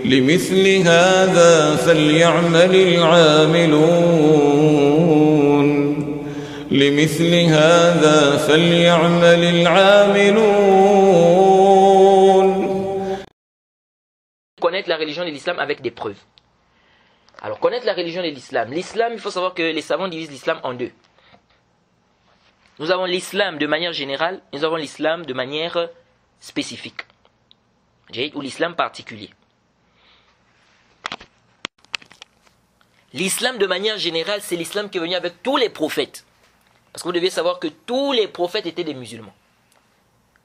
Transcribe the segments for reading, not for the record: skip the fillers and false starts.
لمثل هذا فليعمل العاملون لمثل هذا فليعمل العاملون. Connaître la religion de l'islam avec des preuves. Alors, connaître la religion de l'islam. L'islam, il faut savoir que les savants divisent l'islam en deux. Nous avons l'islam de manière générale, nous avons l'islam de manière spécifique, ou l'islam particulier. L'islam de manière générale, c'est l'islam qui est venu avec tous les prophètes. Parce que vous devez savoir que tous les prophètes étaient des musulmans.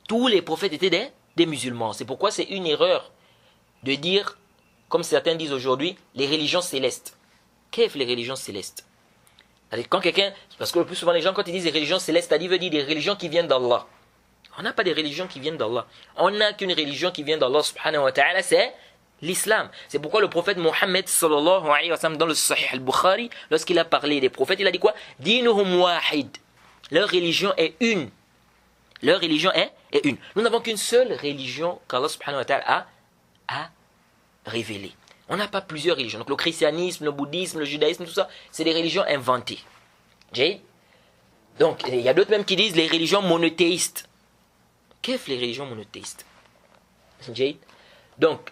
Tous les prophètes étaient des musulmans. C'est pourquoi c'est une erreur de dire, comme certains disent aujourd'hui, les religions célestes. Qu'est-ce que les religions célestes? Quand quelqu'un, parce que le plus souvent les gens quand ils disent des religions célestes, c'est-à-dire veut dire des religions qui viennent d'Allah. On n'a pas des religions qui viennent d'Allah. On n'a qu'une religion qui vient d'Allah subhanahu wa ta'ala, c'est l'islam. C'est pourquoi le prophète Mohammed sallallahu alayhi wa sallam dans le Sahih al-Bukhari, lorsqu'il a parlé des prophètes, il a dit quoi? Dinuhum wahid. Leur religion est une. Leur religion est une. Nous n'avons qu'une seule religion qu'Allah subhanahu wa ta'ala a révélée. On n'a pas plusieurs religions. Donc le christianisme, le bouddhisme, le judaïsme, tout ça, c'est des religions inventées. Donc il y a d'autres même qui disent les religions monothéistes. Qu'est-ce que les religions monothéistes? Donc,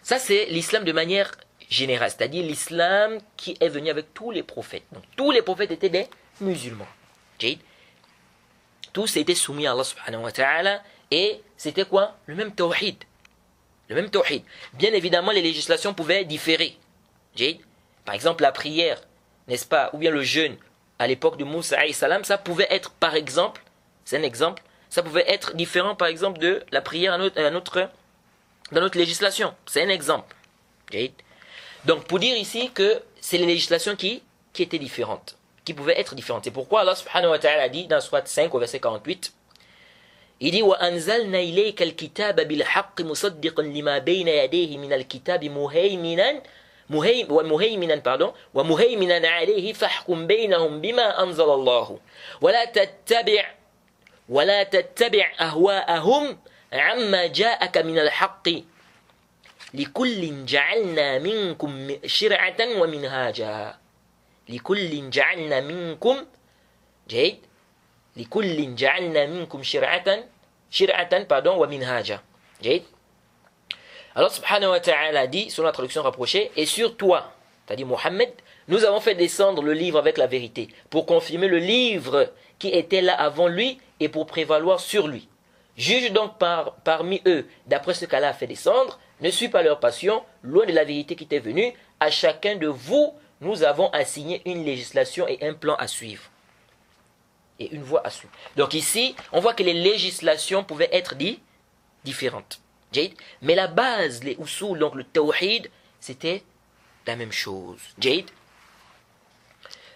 ça c'est l'islam de manière générale, c'est-à-dire l'islam qui est venu avec tous les prophètes. Donc tous les prophètes étaient des musulmans. Tous étaient soumis à Allah subhanahu wa ta'ala et c'était quoi? Le même tawhid. Le même tawhid. Bien évidemment, les législations pouvaient différer. Par exemple, la prière, n'est-ce pas, ou bien le jeûne, à l'époque de Moussa alayhi salam, ça pouvait être, par exemple, c'est un exemple, ça pouvait être différent, par exemple, de la prière dans notre législation. C'est un exemple. Donc, pour dire ici que c'est les législations qui étaient différentes, qui pouvaient être différentes. C'est pourquoi Allah subhanahu wa ta'ala dit dans Surat 5 au verset 48, il dit وَأَنزَلْنَا إِلَيْكَ الْكِتَابَ بِالْحَقِّ مُصَدِّقًا لِمَا بَيْنَ يَدَيْهِ مِنَ الْكِتَابِ وَمُهَيْمِنًا عَلَيْهِ فَاحْكُمْ بَيْنَهُمْ بِمَا أَنزَلَ اللَّهُ وَلَا تَتَّبِعْ أَهْوَاءَهُمْ عَمَّا جَاءَكَ مِنَ الْحَقِّ لِكُلٍّ جَعَلْنَا مِنْكُمْ شِرْعَةً وَمِنْهَاجًا لِكُلٍّ جَعَلْنَا مِنْكُمْ لِكُلٍّ جَعَلْنَا مِنْكُمْ شِرْعَةً وَمِنْهَاجًا. Alors subhanahu wa ta'ala dit, sur la traduction rapprochée, et sur toi, c'est-à-dire Mohammed, nous avons fait descendre le livre avec la vérité, pour confirmer le livre qui était là avant lui et pour prévaloir sur lui. Juge donc parmi eux, d'après ce qu'Allah a fait descendre, ne suis pas leur passion, loin de la vérité qui t'est venue, à chacun de vous, nous avons assigné une législation et un plan à suivre. Et une voie à suivre. Donc ici, on voit que les législations pouvaient être différentes. Mais la base, les usul, donc le tawhid, c'était la même chose.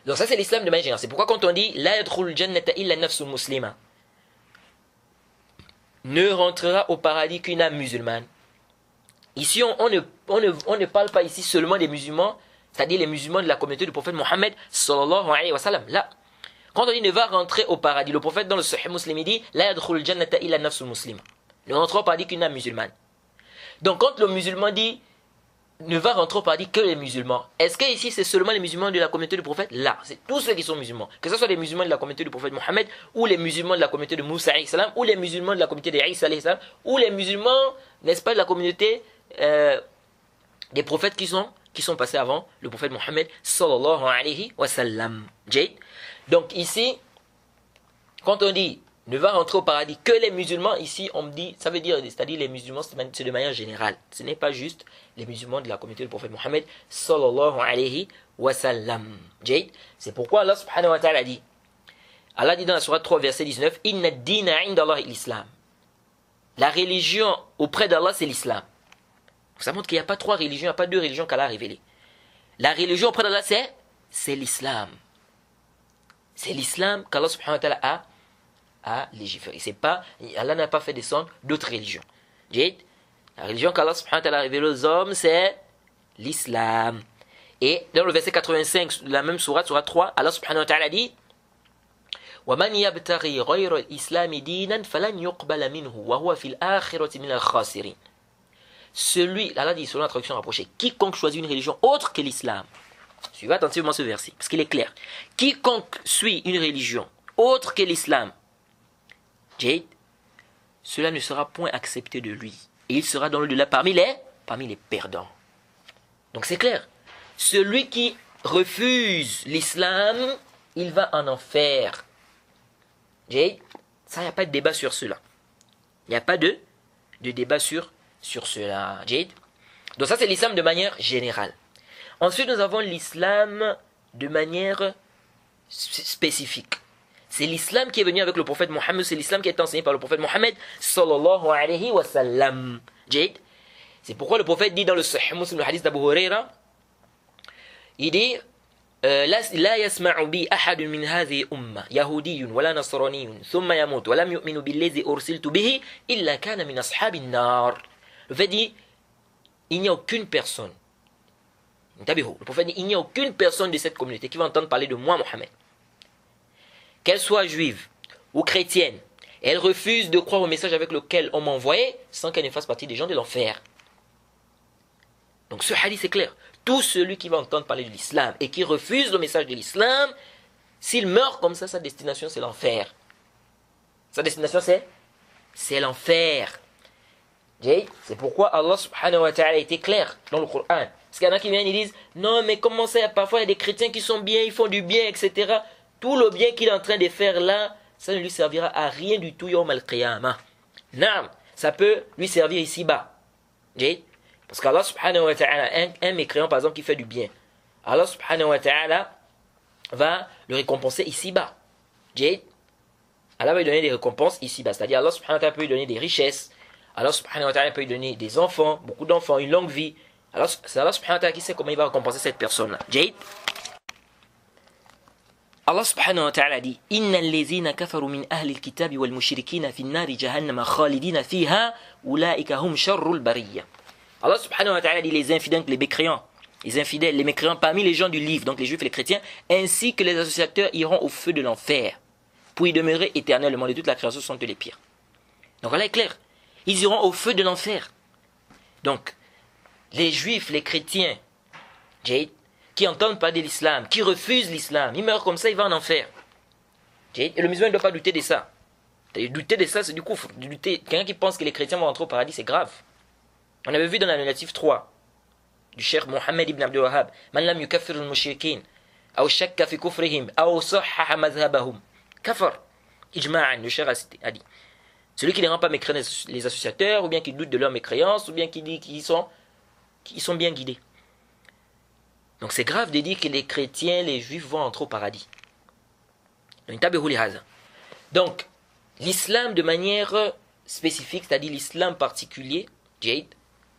Donc ça c'est l'islam de manière générale. C'est pourquoi quand on dit la yadkhulul jannata illa nafsul muslima, ne rentrera au paradis qu'une âme musulmane. Ici on ne parle pas ici seulement des musulmans, c'est-à-dire les musulmans de la communauté du prophète Mohammed sallallahu alayhi wa sallam. Là, quand on dit ne va rentrer au paradis, le prophète dans le Sahih Muslim dit la yadkhulul jannata illa nafsul muslima. Ne rentrera au paradis qu'une âme musulmane. Donc quand le musulman dit ne va rentrer au paradis que les musulmans, est-ce que ici c'est seulement les musulmans de la communauté du prophète? Là, c'est tous ceux qui sont musulmans. Que ce soit les musulmans de la communauté du prophète Mohammed, ou les musulmans de la communauté de Moussa alayhi salam, ou les musulmans de la communauté de Isa alayhi salam, ou les musulmans, n'est-ce pas, de la communauté des prophètes qui sont passés avant le prophète Mohammed sallallahu alayhi wa sallam. Donc ici, quand on dit ne va rentrer au paradis que les musulmans, ici on me dit, ça veut dire, c'est-à-dire les musulmans, c'est de manière générale. Ce n'est pas juste les musulmans de la communauté du prophète Mohammed sallallahu alayhi wa sallam. C'est pourquoi Allah subhanahu wa ta'ala dit, Allah dit dans la sourate 3 verset 19, Inna ad-dina 'inda Allah l'islam. La religion auprès d'Allah c'est l'islam. Ça montre qu'il n'y a pas trois religions, il n'y a pas deux religions qu'Allah a révélées. La religion auprès d'Allah c'est l'islam. C'est l'islam qu'Allah subhanahu wa ta'ala a légiféré. C'est pas, Allah n'a pas fait descendre d'autres religions. La religion qu'Allah subhanahu wa ta'ala a révélée aux hommes, c'est l'islam. Et dans le verset 85 de la même sourate, sourate 3, Allah subhanahu wa ta'ala dit وَمَنْ يَبْتَغِي غَيْرَ الْإِسْلَامِ دِينًا فَلَنْ يُقْبَلَ مِنْهُ وَهُوَ فِي الْآخِرَةِ مِنَ الْخَاسِرِينَ. Allah dit selon la traduction rapprochée, quiconque choisit une religion autre que l'islam. Suivez attentivement ce verset, parce qu'il est clair. Quiconque suit une religion autre que l'islam, cela ne sera point accepté de lui. Et il sera dans l'au-delà parmi les perdants. Donc c'est clair. Celui qui refuse l'islam, il va en enfer. Ça, il n'y a pas de débat sur cela. Il n'y a pas de débat sur cela. Donc ça, c'est l'islam de manière générale. Ensuite, nous avons l'islam de manière spécifique. C'est l'islam qui est venu avec le prophète Mohammed, c'est l'islam qui est enseigné par le prophète Mohammed sallallahu alayhi wa sallam. C'est pourquoi le prophète dit dans le Sahih Muslim, le hadith d'Abu Huraira, il dit لا يسمع بي أحد من هذه الأمة يهودي ولا نصراني ثم يموت ولم يؤمن بالذي أرسلت به إلا كان من أصحاب النار. Le prophète dit, il n'y a aucune personne, le prophète dit, il n'y a aucune personne de cette communauté qui va entendre parler de moi, Mohammed. Qu'elle soit juive ou chrétienne, elle refuse de croire au message avec lequel on m'a envoyé sans qu'elle ne fasse partie des gens de l'enfer. Donc ce hadith est clair. Tout celui qui va entendre parler de l'islam et qui refuse le message de l'islam, s'il meurt comme ça, sa destination c'est l'enfer. Sa destination c'est l'enfer. C'est pourquoi Allah subhanahu wa ta'ala a été clair dans le Coran. Parce qu'il y en a qui viennent et disent, non mais comment ça, parfois il y a des chrétiens qui sont bien, ils font du bien, etc. Tout le bien qu'il est en train de faire là, ça ne lui servira à rien du tout yawm al-qiyamah. Naam, ça peut lui servir ici-bas. Parce qu'Allah subhanahu wa ta'ala, un mécréant par exemple qui fait du bien, Allah subhanahu wa ta'ala va le récompenser ici-bas. Allah va lui donner des récompenses ici-bas. C'est-à-dire Allah subhanahu wa ta'ala peut lui donner des richesses. Allah subhanahu wa ta'ala peut lui donner des enfants, beaucoup d'enfants, une longue vie. Alors c'est Allah subhanahu wa ta'ala qui sait comment il va récompenser cette personne-là. Allah subhanahu wa ta'ala dit Inna allazina kafaru min ahli al-kitabi wal mushrikina fi an-nari jahannama khalidina fiha ulaika hum sharrul bariyya. Allah subhanahu wa ta'ala dit les infidèles, les mécréants, les mécréants parmi les gens du livre, donc les juifs et les chrétiens, ainsi que les associateurs iront au feu de l'enfer pour y demeurer éternellement. De toute la création sont les pires. Donc Allah est clair. Ils iront au feu de l'enfer. Donc, les juifs, les chrétiens, qui entendent parler de l'islam, qui refusent l'islam, ils meurent comme ça, ils vont en enfer. Et le musulman ne doit pas douter de ça. Douter de ça, c'est du coup, quelqu'un qui pense que les chrétiens vont rentrer au paradis, c'est grave. On avait vu dans la nominative 3 du cheikh Mohammed ibn Abdul Wahhab, Man lam yukaffir al-mushrikin, aw shakka fi kufrihim, aw sahhaha madhhabahum. Kafar. Ijma'an, le cheikh a dit. Celui qui ne rend pas mécréants les associateurs, ou bien qui doute de leur mécréance, ou bien qui dit qu'ils sont bien guidés. Donc c'est grave de dire que les chrétiens, les juifs vont entrer au paradis. Donc, l'islam de manière spécifique, c'est-à-dire l'islam particulier,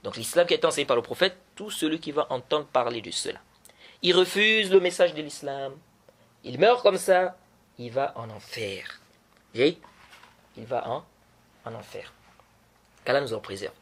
donc l'islam qui a été enseigné par le prophète, tout celui qui va entendre parler de cela, il refuse le message de l'islam, il meurt comme ça, il va en enfer. Il va en enfer. Qu'Allah nous en préserve.